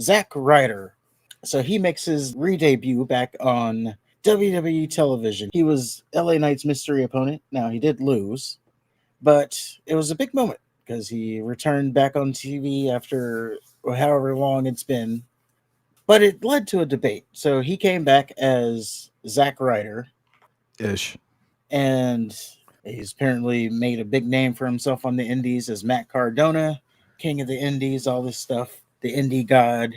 Zack Ryder. So he makes his re-debut back on WWE television. He was LA Knight's mystery opponent. Now, he did lose, but it was a big moment because he returned back on TV after however long it's been. But it led to a debate. So he came back as Zack Ryder, Ish. and he's apparently made a big name for himself on the Indies as Matt Cardona, King of the Indies, all this stuff, the Indie God,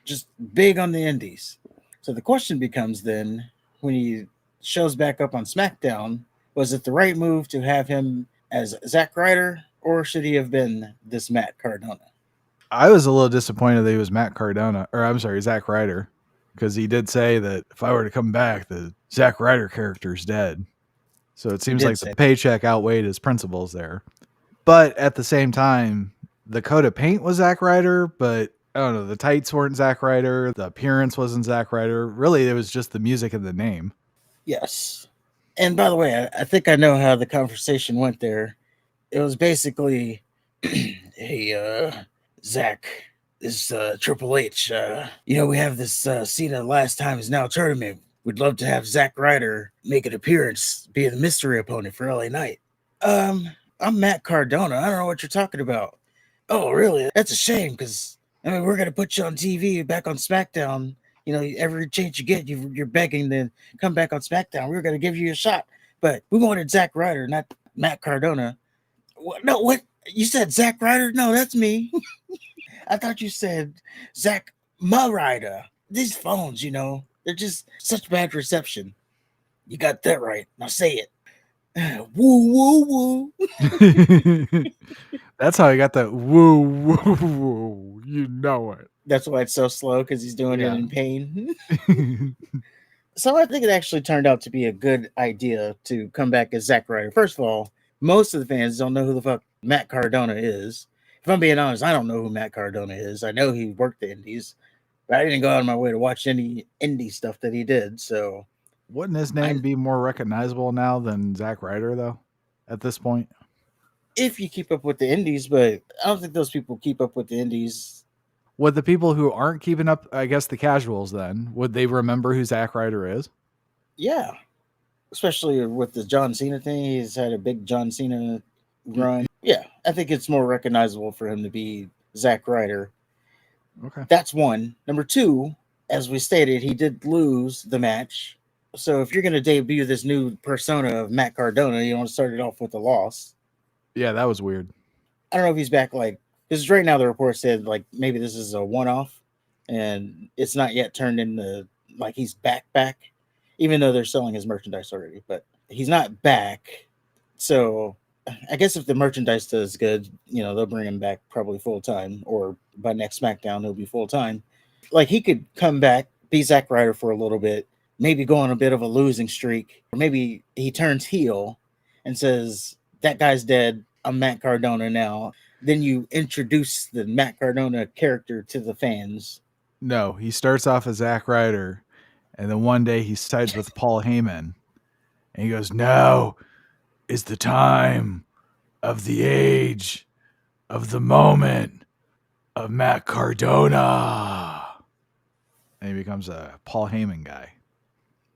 just big on the Indies. So the question becomes then, when he shows back up on SmackDown, was it the right move to have him as Zack Ryder, or should he have been this Matt Cardona? I was a little disappointed that he was Matt Cardona, or I'm sorry, Zack Ryder, because he did say that if I were to come back, the Zack Ryder character is dead. So it He seems did like the say, paycheck outweighed his principles there. But at the same time, the coat of paint was Zack Ryder, but I don't know, the tights weren't Zack Ryder, the appearance wasn't Zack Ryder. Really, it was just the music and the name. yes. And by the way, I think I know how the conversation went there. It was basically, hey, Zach, this Triple H, we have this Cena last time is now tournament. We'd love to have Zack Ryder make an appearance, be the mystery opponent for LA Knight. Um, I'm Matt Cardona. I don't know what you're talking about. Oh, really? That's a shame because, I mean, we're going to put you on TV back on SmackDown. Every chance you get, you're begging to come back on SmackDown. We were going to give you a shot. But we wanted Zack Ryder, not Matt Cardona. What? No, what? You said Zack Ryder? No, that's me. I thought you said Zack Ma Ryder. These phones, they're just such bad reception. You got that right. Now say it. Woo, woo, woo. That's how I got that woo, woo, woo. You know it. That's why it's so slow, because he's doing it Yeah. in pain. So I think it actually turned out to be a good idea to come back as Zack Ryder. First of all, most of the fans don't know who the fuck Matt Cardona is. If I'm being honest, I don't know who Matt Cardona is. I know he worked the Indies, but I didn't go out of my way to watch any indie stuff that he did. So Wouldn't his I, name be more recognizable now than Zack Ryder, though, at this point? if you keep up with the Indies, but I don't think those people keep up with the Indies. Would the people who aren't keeping up, I guess the casuals then, would they remember who Zack Ryder is? Yeah, especially with the John Cena thing. He's had a big John Cena run. Yeah, I think it's more recognizable for him to be Zack Ryder. Okay. That's one. Number two, as we stated, he did lose the match. So if you're going to debut this new persona of Matt Cardona, you want to start it off with a loss. Yeah, that was weird. I don't know if he's back, because right now the report said maybe this is a one-off, and it's not yet turned into he's back, even though they're selling his merchandise already. But he's not back, so I guess if the merchandise does good, they'll bring him back probably full time, or by next SmackDown he'll be full time. He could come back, be Zack Ryder for a little bit, maybe go on a bit of a losing streak, or maybe he turns heel and says, "That guy's dead. I'm Matt Cardona now." Then you introduce the Matt Cardona character to the fans. No, he starts off as Zack Ryder, and then one day he sides with Paul Heyman, and he goes, "Now is the time of the age of the moment of Matt Cardona." And he becomes a Paul Heyman guy.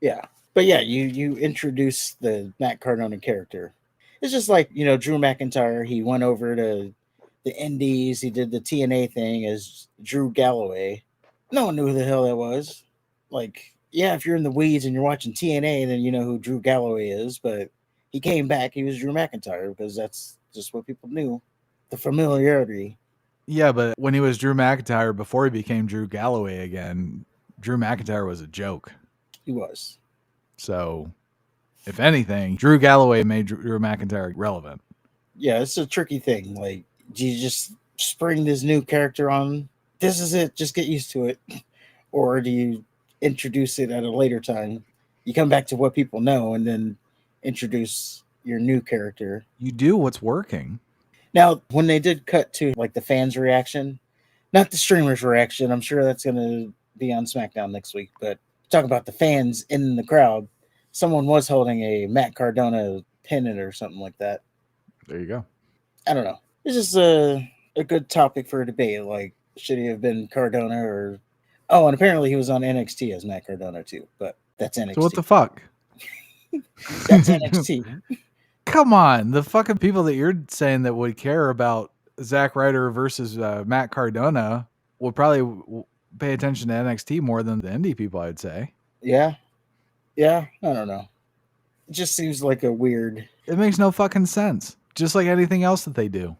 Yeah. But yeah, you introduce the Matt Cardona character. It's just Drew McIntyre. He went over to the Indies. He did the TNA thing as Drew Galloway. No one knew who the hell that was. Yeah, if you're in the weeds and you're watching TNA, then you know who Drew Galloway is. But he came back. He was Drew McIntyre because that's just what people knew. The familiarity. Yeah, but when he was Drew McIntyre before he became Drew Galloway again, Drew McIntyre was a joke. He was. So, if anything, Drew Galloway made Drew McIntyre relevant. Yeah, it's a tricky thing. Do you just spring this new character on? This is it. Just get used to it. Or do you introduce it at a later time? You come back to what people know and then introduce your new character. You do what's working. Now, when they did cut to the fans' reaction, not the streamers' reaction, I'm sure that's going to be on SmackDown next week, but talk about the fans in the crowd. Someone was holding a Matt Cardona pennant or something like that. There you go. I don't know. It's just a good topic for a debate. Should he have been Cardona or? Oh, and apparently he was on NXT as Matt Cardona too. But that's So what the NXT. fuck? That's NXT. Come on, the fucking people that you're saying that would care about Zack Ryder versus Matt Cardona would probably pay attention to NXT more than the indie people, I'd say. Yeah, I don't know. It just seems like a weird. It makes no fucking sense. Just like anything else that they do.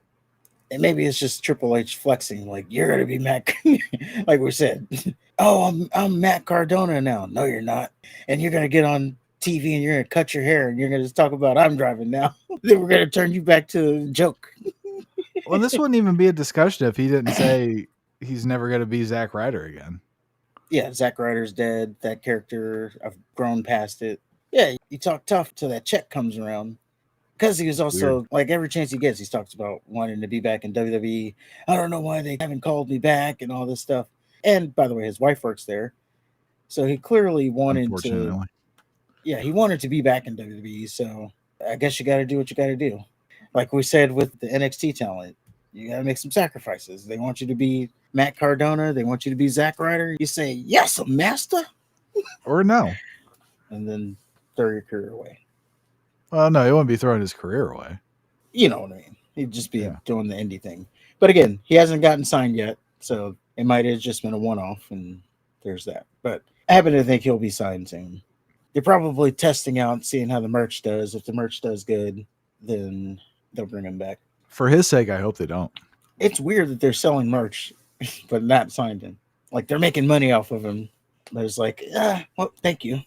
And maybe it's just Triple H flexing, like you're gonna be Matt, like we said. Oh, I'm Matt Cardona now. No, you're not. And you're gonna get on TV and you're gonna cut your hair and you're gonna just talk about I'm driving now. Then we're gonna turn you back to the joke. Well, this wouldn't even be a discussion if he didn't say he's never gonna be Zack Ryder again. Yeah, Zack Ryder's dead. That character, I've grown past it. Yeah, you talk tough till that check comes around. Because he was also, Weird. like, every chance he gets, he talks about wanting to be back in WWE. I don't know why they haven't called me back and all this stuff. And by the way, his wife works there. So he clearly wanted to, yeah, he wanted to be back in WWE. So I guess you got to do what you got to do. Like we said with the NXT talent, you got to make some sacrifices. They want you to be Matt Cardona. They want you to be Zack Ryder. You say, yes, master. Or no. And then throw your career away. Well, no, he wouldn't be throwing his career away. You know what I mean? He'd just be doing the indie thing. But again, he hasn't gotten signed yet, so it might have just been a one-off, and there's that. But I happen to think he'll be signed soon. They're probably testing out, seeing how the merch does. If the merch does good, then they'll bring him back. For his sake, I hope they don't. It's weird that they're selling merch, but not signed him. Like, they're making money off of him. But it's like, well, thank you.